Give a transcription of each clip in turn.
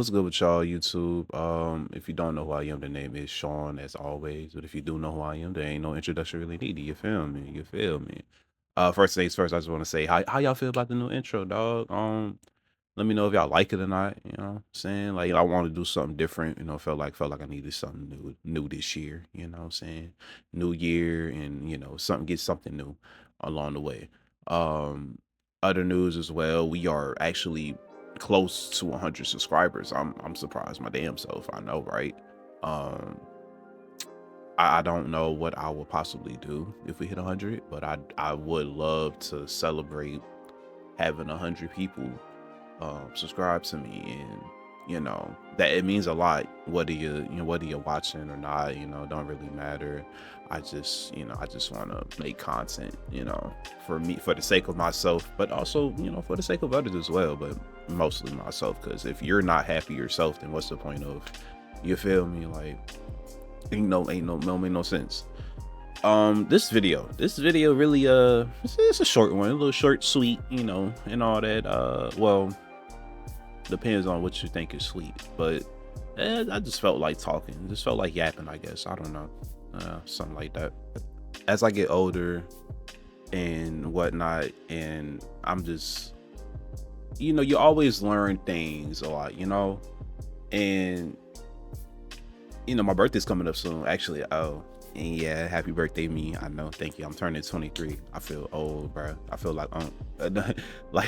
what's good with y'all, YouTube? If you don't know who I am, the name is Sean, as always. But if you do know who I am, there ain't no introduction really needed. You feel me? You feel me? First things first, I just want to say how y'all feel about the new intro, dog. Let me know if y'all like it or not. You know what I'm saying? Like I want to do something different, felt like I needed something new this year, you know what I'm saying? New year and get something new along the way. Um Other news as well, we are actually close to 100 subscribers. I'm surprised my damn self, I know, right? Um I don't know what I will possibly do if we hit 100, but I would love to celebrate having 100 people subscribe to me, and that it means a lot whether you're watching or not. Don't really matter. I just want to make content, for me, for the sake of myself, but also for the sake of others as well, but mostly myself, because if you're not happy yourself, then what's the point of, you feel me? Like, don't make no sense. This video really, it's a short one, a little short, sweet, and all that. Well, depends on what you think is sweet, but I just felt like talking, just felt like yapping, I guess. I don't know, something like that. As I get older and whatnot, and I'm just, you always learn things a lot, and my birthday's coming up soon, actually. Oh, and yeah, happy birthday, me. I know, thank you. I'm turning 23. I feel old, bro. I feel like like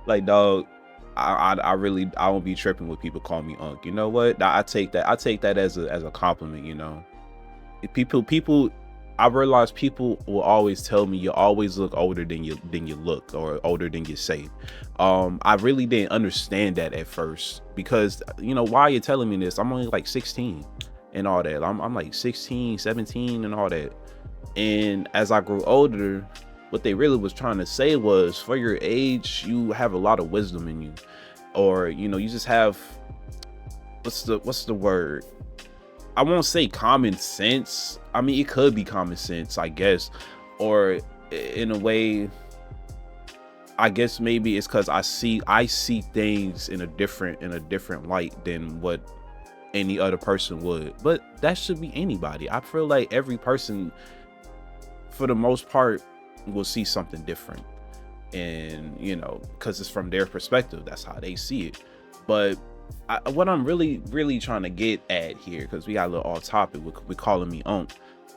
like, dog. I really, I won't be tripping when people call me Unc. You know what? I take that as a compliment. If people, I realize people will always tell me you always look older than you look, or older than you say. I really didn't understand that at first, because why are you telling me this? I'm only like 16 and all that. I'm like 16, 17 and all that. And as I grew older, what they really was trying to say was, for your age, you have a lot of wisdom in you, or you just have, what's the word? I won't say common sense. I mean, it could be common sense, I guess, or in a way, I guess maybe it's because I see things in a different light than what any other person would. But that should be anybody. I feel like every person, for the most part, will see something different, and because it's from their perspective, that's how they see it. But what I'm really trying to get at here, because we got a little off topic with calling me Unc,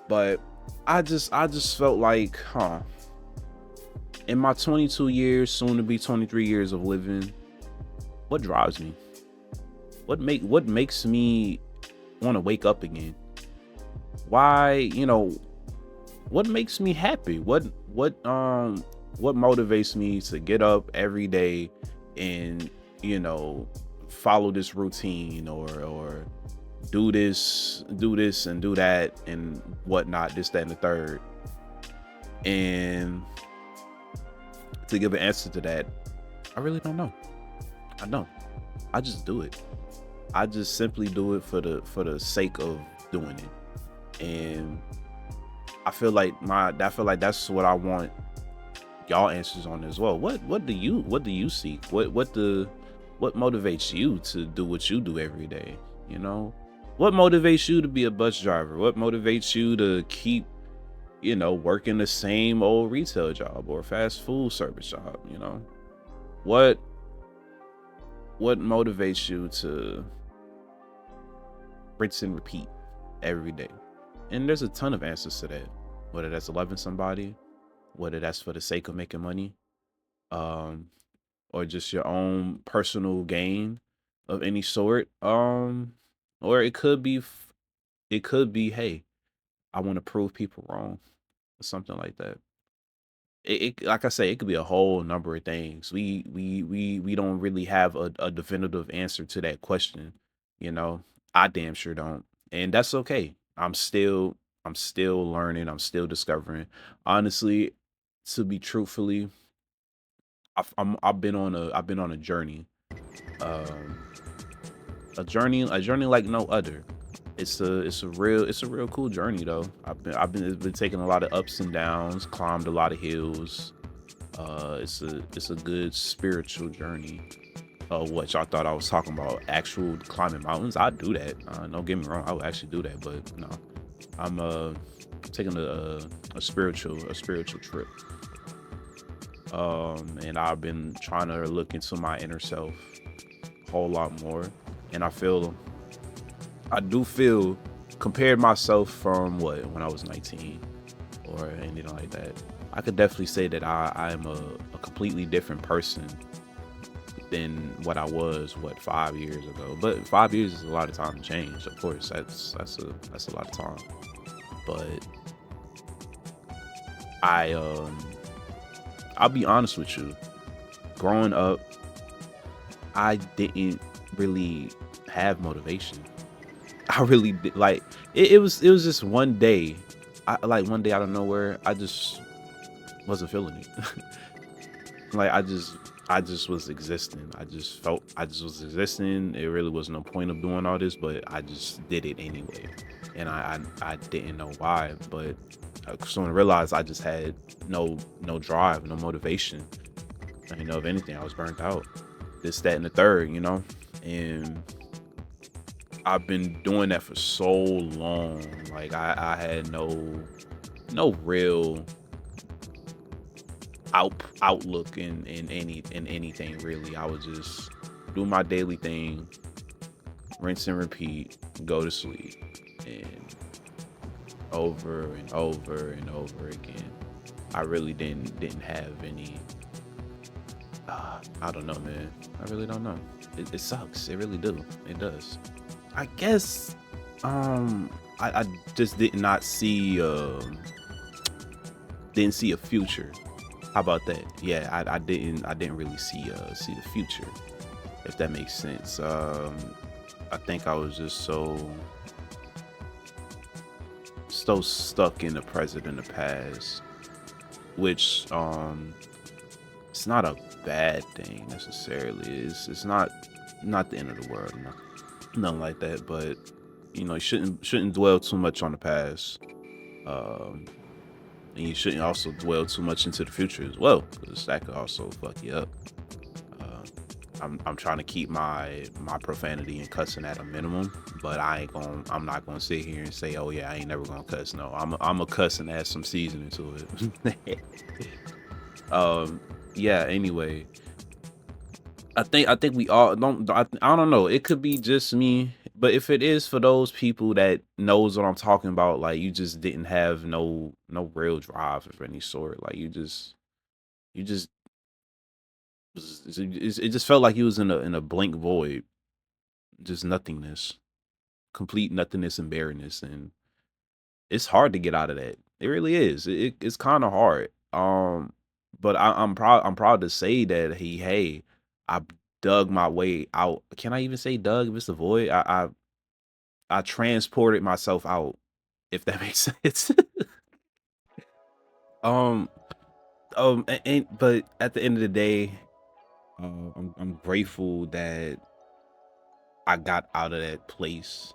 but I just felt like, in my 22 years, soon to be 23 years of living, what drives me? What makes me want to wake up again? Why, what makes me happy? What motivates me to get up every day and follow this routine, or do this and do that and whatnot, this, that, and the third? And to give an answer to that, I really don't know. I don't. I just do it. I just simply do it for the sake of doing it. And I feel like that's what I want y'all answers on as well. What do you seek? What motivates you to do what you do every day? What motivates you to be a bus driver? What motivates you to keep working the same old retail job or fast food service job? What motivates you to rinse and repeat every day? And there's a ton of answers to that, whether that's loving somebody, whether that's for the sake of making money, um or just your own personal gain of any sort, or it could be, hey, I want to prove people wrong, or something like that. Like I say, it could be a whole number of things. We don't really have a definitive answer to that question. you know I damn sure don't, and that's okay. I'm still learning, I'm still discovering. Honestly, to be truthfully, I've been on a journey, um a journey like no other. It's a real cool journey, though. It's been taking a lot of ups and downs, climbed a lot of hills. It's a good spiritual journey. What y'all thought I was talking about? Actual climbing mountains? I do that. Don't get me wrong, I would actually do that, but no, I'm taking a spiritual trip. And I've been trying to look into my inner self a whole lot more, and I do feel compared myself from when I was 19 or anything like that. I could definitely say that I am a completely different person than what I was 5 years ago. But 5 years is a lot of time to change. Of course, that's a lot of time. But I'll be honest with you. Growing up, I didn't really have motivation. I really did. Like it was just one day. One day out of nowhere, I just wasn't feeling it. Like I just was existing. I just felt I just was existing. It really was no point of doing all this, but I just did it anyway. And I didn't know why, but soon I realized I just had no drive, no motivation. If anything, I was burnt out. This, that, and the third, and I've been doing that for so long. Like I had no real outlook in anything really. I would just do my daily thing, rinse and repeat, go to sleep, and over and over and over again. I really didn't have any. I don't know, man. I really don't know. It sucks. It really do. It does. I guess I just didn't see a future. How about that? Yeah, I didn't really see the future, if that makes sense. I think I was just so stuck in the present and the past, which it's not a bad thing necessarily. It's not the end of the world, nothing like that. But you shouldn't dwell too much on the past, and you shouldn't also dwell too much into the future as well, because that could also fuck you up. I'm trying to keep my profanity and cussing at a minimum, but I'm not gonna sit here and say, oh yeah, I ain't never gonna cuss. No, I'm a cuss and add some seasoning to it. Yeah, anyway, I think we all I don't know, it could be just me, but if it is for those people that knows what I'm talking about, like you just didn't have no real drive of any sort. Like you just it just felt like he was in a blank void, just nothingness, complete nothingness and barrenness, and it's hard to get out of that. It really is. It's kind of hard. But I'm proud to say that hey, I dug my way out. Can I even say dug if it's a void? I transported myself out, if that makes sense. um but at the end of the day, I'm grateful that I got out of that place.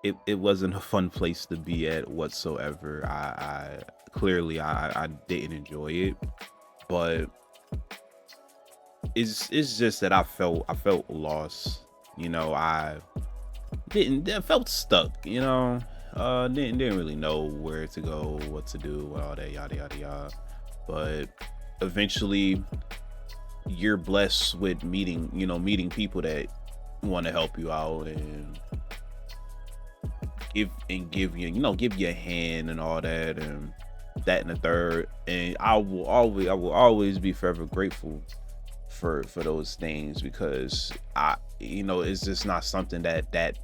It wasn't a fun place to be at whatsoever. I clearly I didn't enjoy it, but it's just that I felt lost. I felt stuck. Didn't really know where to go, what to do, all that yada yada yada. But eventually, you're blessed with meeting people that want to help you out and give you a hand and all that and that and the third. And I will always be forever grateful for those things, because it's just not something that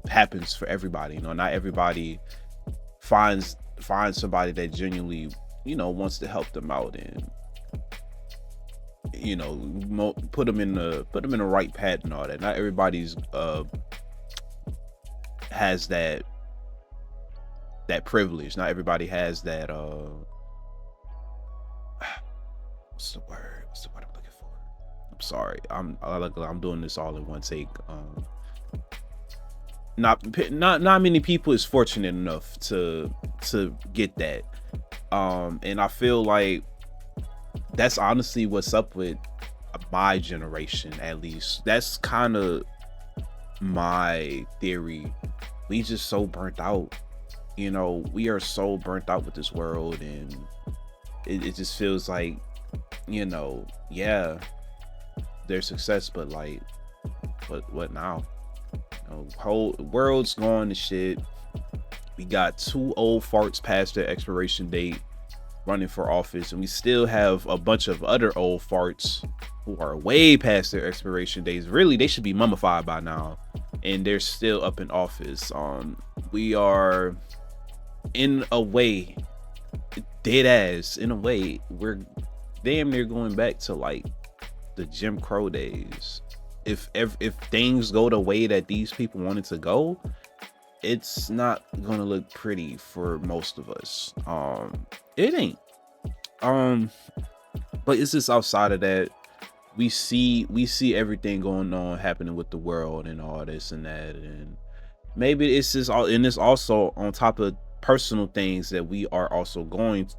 happens for everybody. Not everybody finds somebody that genuinely wants to help them out and put them in the right path and all that. Not everybody's has that privilege. Not everybody has that what's the word I'm looking for? I'm sorry. I'm doing this all in one take. Not many people is fortunate enough to get that. And I feel like that's honestly what's up with my generation, at least. That's kind of my theory. We just so burnt out. You know, we are so burnt out with this world, and it just feels like, you know, yeah, there's success, but like, what now? You know, whole world's going to shit. We got 2 old farts past their expiration date running for office, and we still have a bunch of other old farts who are way past their expiration dates. Really, they should be mummified by now, and they're still up in office. We are, in a way, dead ass, in a way, we're damn near going back to like the Jim Crow days. If things go the way that these people wanted to go, it's not gonna look pretty for most of us. It ain't. But it's just outside of that. We see everything going on happening with the world and all this and that, and maybe it's just all, and it's also on top of personal things that we are also going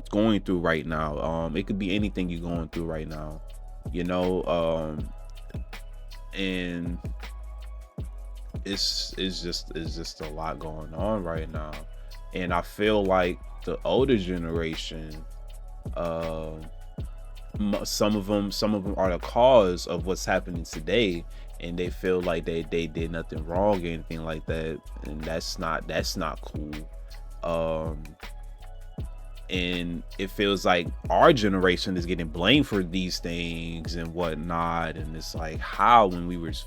through right now. It could be anything you're going through right now, you know. And it's just a lot going on right now, and I feel like the older generation, some of them are the cause of what's happening today, and they feel like they did nothing wrong or anything like that, and that's not cool. And it feels like our generation is getting blamed for these things and whatnot, and it's like, how, when we was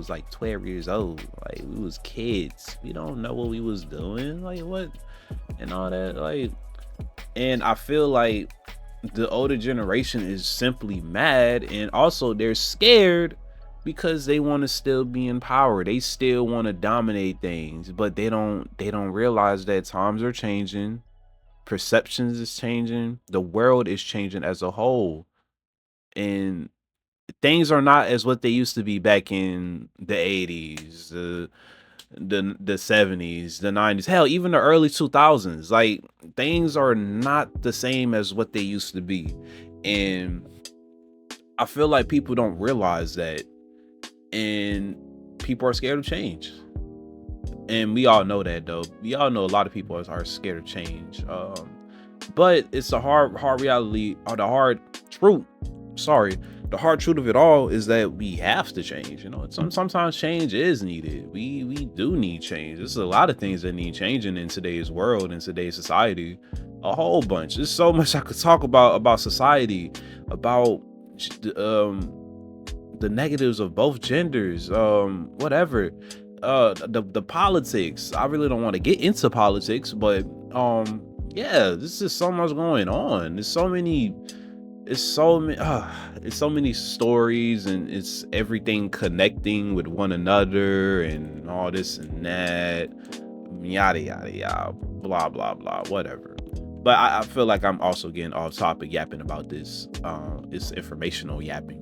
like 12 years old, like we was kids, we don't know what we was doing, like what, and all that, like. And I feel like the older generation is simply mad, and also they're scared because they want to still be in power. They still want to dominate things, but they don't realize that times are changing, perceptions is changing, the world is changing as a whole, and things are not as what they used to be back in the 80s, the 70s, the 90s, hell, even the early 2000s. Like, things are not the same as what they used to be, and I feel like people don't realize that, and people are scared of change. And we all know that, though. We all know a lot of people are scared of change. But it's a hard reality, or the hard truth. Sorry, the hard truth of it all is that we have to change. You know, sometimes change is needed. We do need change. There's a lot of things that need changing in today's world, in today's society. A whole bunch. There's so much I could talk about society, about the negatives of both genders, whatever. The politics. I really don't want to get into politics, but yeah, there's just so much going on. There's so many stories, and it's everything connecting with one another and all this and that, yada yada yada, blah blah blah, whatever. But I feel like I'm also getting off topic yapping about this. It's informational yapping.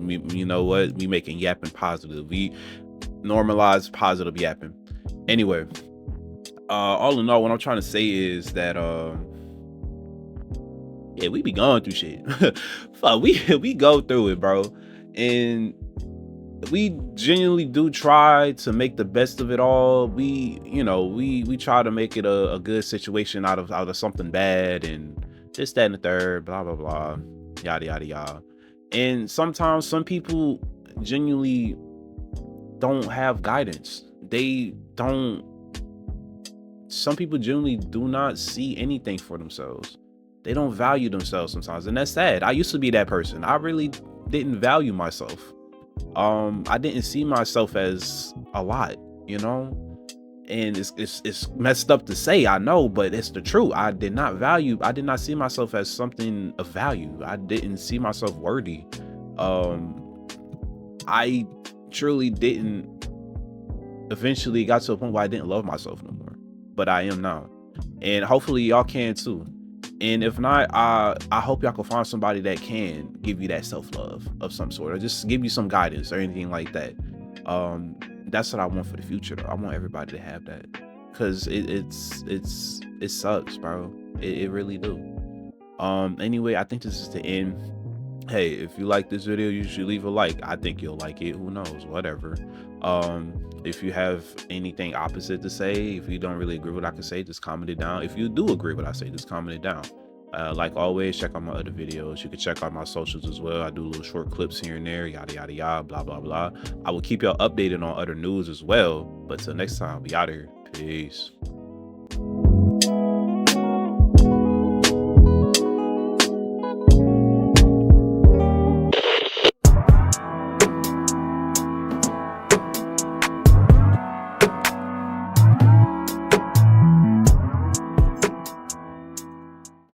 You know what? We making yapping positive. We normalize positive yapping. Anyway, all in all, what I'm trying to say is that yeah, we be going through shit. Fuck, we go through it, bro, and we genuinely do try to make the best of it all. We try to make it a good situation out of something bad, and this, that, and the third, blah blah blah, yada yada yada. And sometimes some people genuinely don't have guidance. Some people genuinely do not see anything for themselves. They don't value themselves sometimes, and that's sad. I used to be that person. I really didn't value myself. I didn't see myself as a lot, you know, and it's messed up to say, I know, but it's the truth. I did not see myself as something of value. I didn't see myself worthy. I truly didn't. Eventually got to a point where I didn't love myself no more, but I am now, and hopefully y'all can too. And if not, I hope y'all can find somebody that can give you that self-love of some sort, or just give you some guidance or anything like that. That's what I want for the future, though. I want everybody to have that, because it sucks, bro. It really do. Anyway, I think this is the end. Hey, if you like this video, you should leave a like. I think you'll like it. Who knows? Whatever. If you have anything opposite to say, if you don't really agree with what I can say, just comment it down. If you do agree with what I say, just comment it down. Like always, check out my other videos. You can check out my socials as well. I do little short clips here and there, yada yada yada, blah blah blah. I will keep y'all updated on other news as well. But till next time, be out of here. Peace.